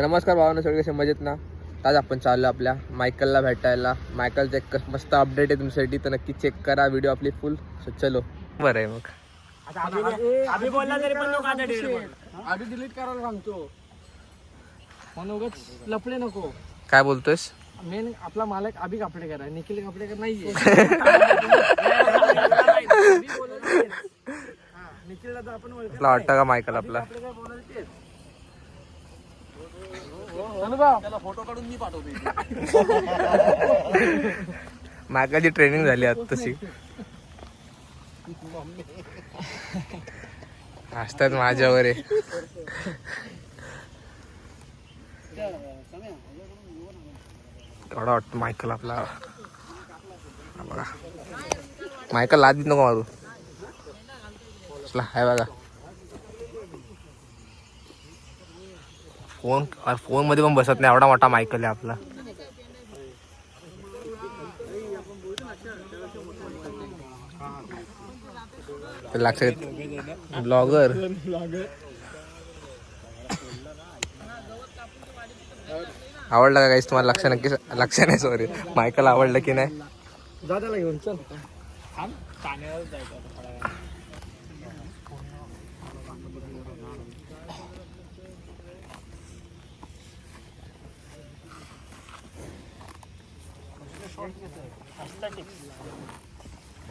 नमस्कार भावांनो, सगळे कसे मजेत ना. आज आपण चाललो आपल्या मायकलला भेटायला. मायकलचं एक मस्त अपडेट आहे तुमच्यासाठी, तर नक्की चेक करा व्हिडिओ आपली फुल. चलो बरं आहे मग. अभि बोलला तरी पण नको आता आधी डिलीट करायला सांगतो म्हणून उगाच लपडे नको. काय बोलतोयस? मेन आपला मालक अभि कापडेकर आहे, निखिल कापडेकर नाहीये. निखिलला तर आपण ओळखत तुला वाटतं का मायकल आपला? कापडेकर बोलायला तेच. त्याला फोटो काढून मी पाठवतो. मायकलची ट्रेनिंग झाली आता तशी. हसतात माझ्यावर आहे. एवढा वाटतं मायकल आपला. हा बघा, मायकल लादीत नको मारू. हाय बघा फोन मध्ये पण बसत नाही, एवढा मोठा मायकल आहे आपला. लक्षात ब्लॉगर आवडला का काहीच तुम्हाला? लक्ष नाही सॉरी, मायकल आवडलं की नाही? जा त्याला घेऊन चल.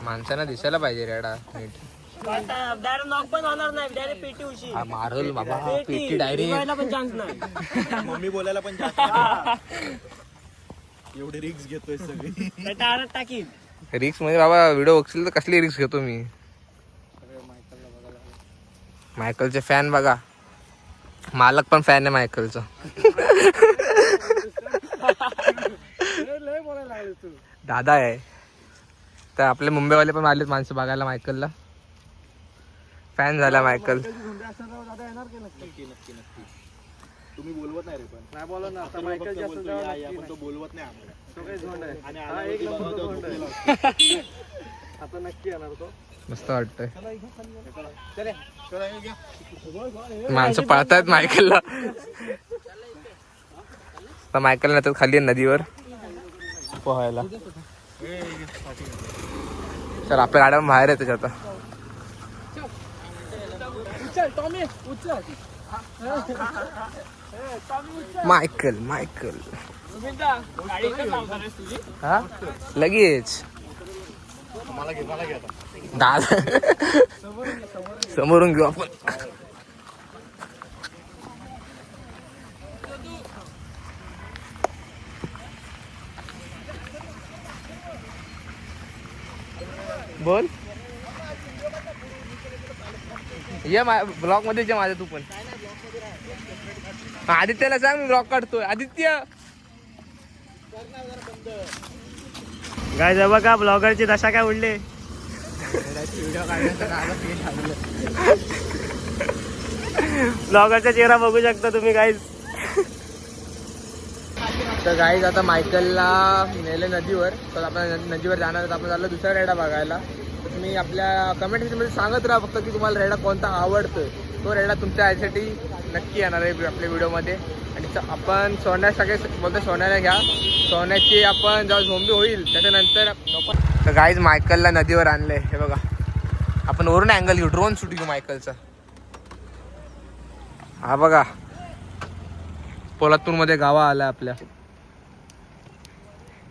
माणसांना दिसायला पाहिजे रेडा नीट. डायरेक्ट नॉक पण होणार नाही, डायरेक्ट पेटी उशी. हा मारल बाबा, पेटी डायरेक्ट. पण चान्स नाही. मम्मी बोलायला पण एवढे रिक्स घेतोय सगळी. डायरेक्ट टाकीन. रिक्स म्हणजे बाबा व्हिडिओ बघशील तर कसली रिक्स घेतो मी. मायकलचे फॅन बघा, मालक पण फॅन आहे मायकलचा. लय बोलायला लागले तू. दादा आहे. तर आपले मुंबईवाले पण आलेत माणसं बघायला मायकलला. फॅन झाला मायकल. दादा येणार की नक्की? नक्की तुम्ही बोलवत नाही रे, पण नाही बोला ना. आता आपण मायकल फक्त जास्त बोलतो, जवळ या, नक्की पण तो बोलवत नाही आम्हाला. तो काही झोंड आहे. आणि हा, एक नंबर तो झोंड आहे. आता नक्की येणार तो. मस्त वाटतंय. चला, हे घ्या. माणसं पळतायत मायकलला. तर मायकल ना खाली आहे नदीवर पोहायला. सर आपल्या गाड्या बाहेर आहे त्याच्या आता. उचल टॉमी, उचल. मायकल हा लगेच मला घे आता. दादा समोरून घेऊ आपण. बोल ये ब्लॉक मध्ये जे माझ्या तू पण. आदित्यला सांग मी ब्लॉक काढतोय. आदित्य काय जबा का ब्लॉगरची दशा काय उडली. ब्लॉगरचा चेहरा बघू शकता तुम्ही गाईज. तर गाईज आता मायकलला नेले नदीवर. तर आपण नदीवर जाणार आहोत. आपण चाललो दुसरा रेडा बघायला. तर तुम्ही आपल्या कमेंट सेक्शनमध्ये सांगत राहा फक्त की तुम्हाला रेडा कोणता आवडतोय. तो रेडा तुमच्या यासाठी नक्की येणार आहे आपल्या व्हिडिओमध्ये. आणि आपण सोन्या सगळे बोलतो सोन्याला घ्या. सोन्याची आपण जेव्हा झोंबी होईल त्याच्यानंतर. तर गाईज मायकलला नदीवर आणले. हे बघा, आपण वरून अँगल घेऊ, ड्रोन शूट घेऊ मायकलचा. हा बघा, पोलादपूरमध्ये गावा आला आपल्या.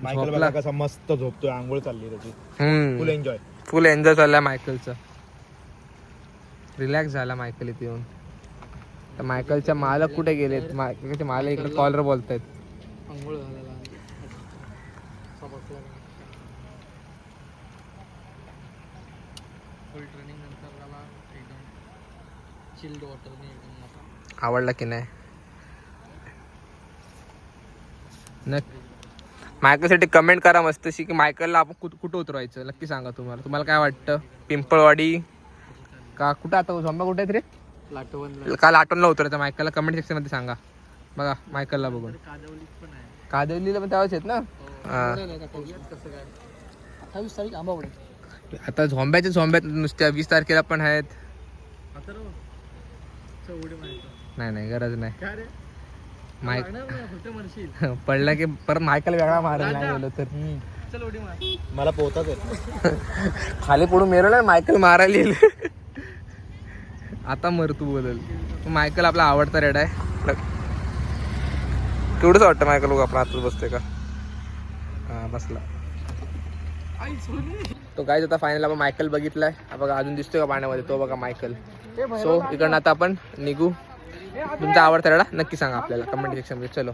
मायकल बघा कसा मस्त झोपतोय, आंघोळ चालली त्याची. फुल फुल एन्जॉय चाललाय मायकलचा. रिलॅक्स झाला मायकल इथे येऊन. तर मायकलच्या मालक कुठे गेलेत? मायकलचे मालक इकडे कॉलर बोलतायत. अंघोळ झालेला फुल ट्रेनिंग नंतर त्याला एकदम चिल्ड वॉटरने एकदम आवडला की नाही? मायकलसाठी कमेंट करा मस्तशी की मायकलला आपण कुठं उतरवायचं नक्की सांगा. तुम्हाला काय वाटतं? पिंपळवाडी का कुठं? आता झोंबा कुठे आहेत रे? लाटवण. काल आठवणला उतरायचं मायकलला. कमेंट सेक्शन मध्ये सांगा. बघा मायकलला बघून. कादवलीला पण त्यावेळेस आहेत ना. कसं काय 28 तारीख आंबावडे. आता झोंब्यात नुसत्या 20 तारखेला पण आहेत. नाही गरज नाही. पडला की परत मायकल वेगळा मारेल नाही गेलो तर. चल उडी मार. मला पोहताच येत. खाली पडून मेरवलं मायकल मारायला येईल. आता मर तू बोलल. मायकल आपला आवडता रेडा आहे. केवढंच वाटतं मायकल बघ आपण आतच बसतोय का. हा बसला तो. गाईज आता फायनल आपण मायकल बघितलाय. हा बघा अजून दिसतोय का पाण्यामध्ये तो बघा मायकल. सो इकडनं आता आपण निघू. तुमचा आवडता रेडा नक्की सांगा आपल्याला कमेंट सेक्शन मध्ये. चलो